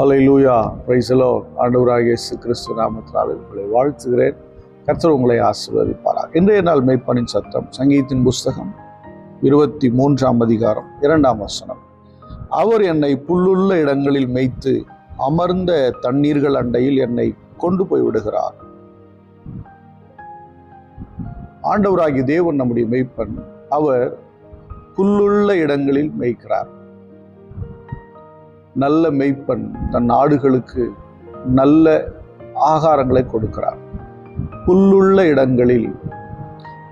Hallelujah, praise the Lord. ஆண்டவராகிய இயேசு கிறிஸ்து நாமத்தினாலே உங்களை வாழ்த்துகிறேன். கர்த்தர் உங்களை ஆசீர்வதிப்பாராக. இன்றைய நாள் மெய்ப்பனின் சத்தம், சங்கீதத்தின் புஸ்தகம் 23ஆம் அதிகாரம் 2ஆம் வசனம். அவர் என்னை புல்லுள்ள இடங்களில் மேய்த்து அமர்ந்த தண்ணீர்கள் அண்டையில் என்னை கொண்டு போய் விடுகிறார். ஆண்டவராகிய தேவன் நம்முடைய மெய்ப்பன். அவர் புல்லுள்ள இடங்களில் மேய்க்கிறார். நல்ல மெய்ப்பன் தன் ஆடுகளுக்கு நல்ல ஆகாரங்களை கொடுக்கிறார். புல்லுள்ள இடங்களில்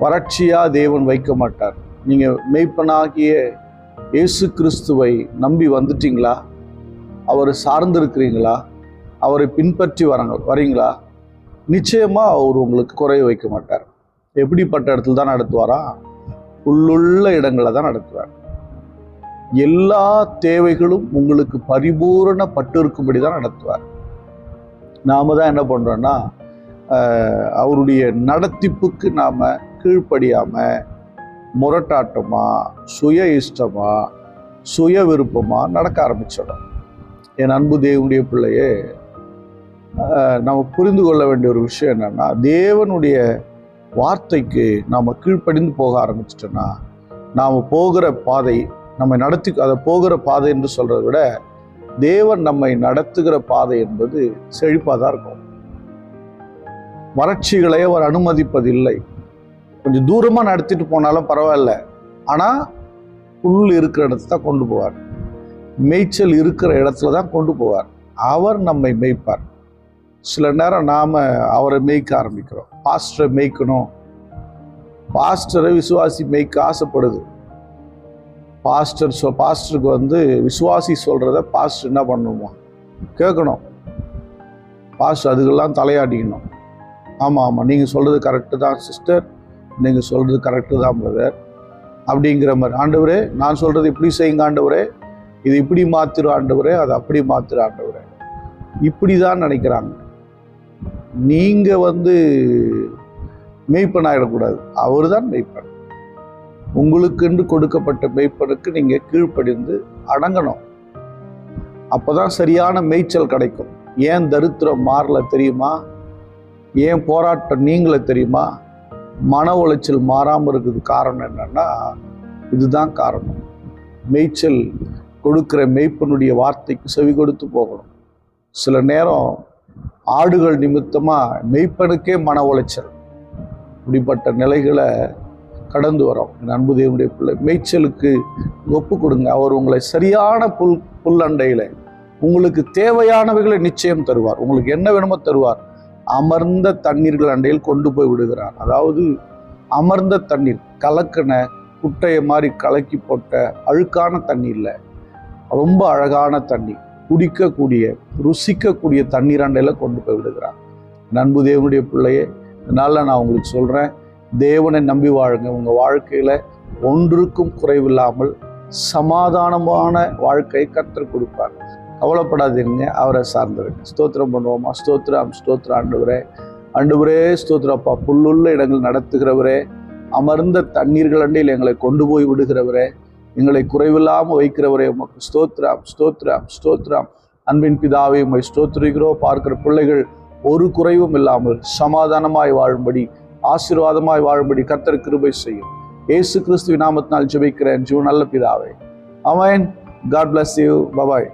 வறட்சியா தேவன் வைக்க மாட்டார். நீங்க மெய்ப்பனாகிய இயேசு கிறிஸ்துவை நம்பி வந்துட்டீங்களா? அவரை சார்ந்திருக்கிறீங்களா? அவரை பின்பற்றி வரீங்களா? நிச்சயமா அவர் உங்களுக்கு குறைய வைக்க மாட்டார். எப்படிப்பட்ட இடத்துல தான் நடத்துவாரா? புல்லுள்ள இடங்களை தான் நடத்துவார். எல்லா தேவைகளும் உங்களுக்கு பரிபூரணப்பட்டு இருக்கும்படி தான் நடத்துவார். நாம தான் என்ன பண்றோம்னா, அவருடைய நடத்திப்புக்கு நாம கீழ்ப்படியாம முரட்டாட்டமா, சுய இஷ்டமா, சுய விருப்பமா நடக்க ஆரம்பிச்சிடும். என் அன்பு தேவனுடைய பிள்ளையே, நம்ம புரிந்து கொள்ள வேண்டிய ஒரு விஷயம் என்னன்னா, தேவனுடைய வார்த்தைக்கு நாம கீழ்ப்படிந்து போக ஆரம்பிச்சிட்டோம்னா, நாம போகிற பாதை, நம்மை நடத்தி அதை போகிற பாதை என்று சொல்றதை விட தேவன் நம்மை நடத்துகிற பாதை என்பது செழிப்பாக தான் இருக்கும். வறட்சிகளை அவர் அனுமதிப்பதில்லை. கொஞ்சம் தூரமா நடத்திட்டு போனாலும் பரவாயில்ல, ஆனா புல் இருக்கிற இடத்துல தான் கொண்டு போவார். மேய்ச்சல் இருக்கிற இடத்துல தான் கொண்டு போவார். அவர் நம்மை மேய்ப்பார். சில நேரம் நாம அவரை மேய்க்க ஆரம்பிக்கிறோம். பாஸ்டரை மேய்க்கணும், பாஸ்டரை விசுவாசி மேய்க்க ஆசைப்படுது. பாஸ்டருக்கு விசுவாசி சொல்றத பாஸ்டர் என்ன பண்ணணுமா? கேட்கணும். பாஸ்டர் அதுக்கெல்லாம் தலையாட்டிக்கணும். ஆமாம், நீங்கள் சொல்றது கரெக்டு தான் சிஸ்டர், நீங்கள் சொல்றது கரெக்டு தான் பிரதர் அப்படிங்கிற மாதிரி. ஆண்டவரே, நான் சொல்றது இப்படி செய்யுங்க ஆண்டவரே, இது இப்படி மாத்திரும் ஆண்டவரே, அது அப்படி மாத்திரும் ஆண்டவரே, இப்படி தான் நினைக்கிறாங்க. நீங்க மெய்ப்பன் ஆகிடக்கூடாது. அவர் தான் மெய்ப்பன். உங்களுக்கென்று கொடுக்கப்பட்ட மெய்ப்பனுக்கு நீங்க கீழ்ப்படிந்து அடங்கணும். அப்பதான் சரியான மேய்ச்சல் கிடைக்கும். ஏன் தரித்திரம் மாறல தெரியுமா? ஏன் போராட்டம் நீங்கள தெரியுமா? மன உளைச்சல் மாறாம இருக்குது காரணம் என்னன்னா, இதுதான் காரணம். மேய்ச்சல் கொடுக்கிற மெய்ப்பனுடைய வார்த்தைக்கு செவி கொடுத்து போகணும். சில நேரம் ஆடுகள் நிமித்தமா மெய்ப்பனுக்கே மன உளைச்சல். இப்படிப்பட்ட நிலைகளை கடந்து வரோம். அன்பு தேவனுடைய பிள்ளை, மேய்ச்சலுக்கு ஒப்பு கொடுங்க. அவர் உங்களை சரியான புல்லண்டையில உங்களுக்கு தேவையானவைகளை நிச்சயம் தருவார். உங்களுக்கு என்ன வேணுமோ தருவார். அமர்ந்த தண்ணீர்கள் அண்டையில் கொண்டு போய் விடுகிறார். அதாவது அமர்ந்த தண்ணீர், கலக்கின குட்டையை மாதிரி கலக்கி போட்ட அழுக்கான தண்ணீர்ல ரொம்ப அழகான தண்ணீர், குடிக்கக்கூடிய ருசிக்கக்கூடிய தண்ணீர் அண்டையில கொண்டு போய் விடுகிறார். அன்பு தேவனுடைய பிள்ளையே, இதனால நான் உங்களுக்கு சொல்றேன், தேவனை நம்பி வாழுங்க. உங்க வாழ்க்கையில ஒன்றுக்கும் குறைவில்லாமல் சமாதானமான வாழ்க்கை கர்த்தர் கொடுப்பார். கவலைப்படாதீங்க, அவரை சார்ந்திருங்க. ஸ்தோத்திரம் பண்ணுவோமா? ஸ்தோத்திரம், ஸ்தோத்திரம் ஆண்டவரே. ஆண்டவரே ஸ்தோத்திரப்பா. புல்லுள்ள இடங்கள் நடத்துகிறவரே, அமர்ந்த தண்ணீர்கள் அண்டையில் எங்களை கொண்டு போய் விடுகிறவரே, எங்களை குறைவில்லாமல் வைக்கிறவரே, உமக்கு ஸ்தோத்திரம், ஸ்தோத்திரம், ஸ்தோத்திரம். அன்பின் பிதாவே, உம்மை ஸ்தோத்திரிக்கிறோம். பார்க்கிற பிள்ளைகள் ஒரு குறைவும் இல்லாமல் சமாதானமாய் வாழும்படி, ஆசீர்வாதமாய் வாழும்படி கர்த்தர் கிருபை செய்யும். இயேசு கிறிஸ்துவின் நாமத்தினால் ஜெபிக்கிறேன் ஜீவ நல்ல பிதாவே. ஆமென். God bless you. Bye bye.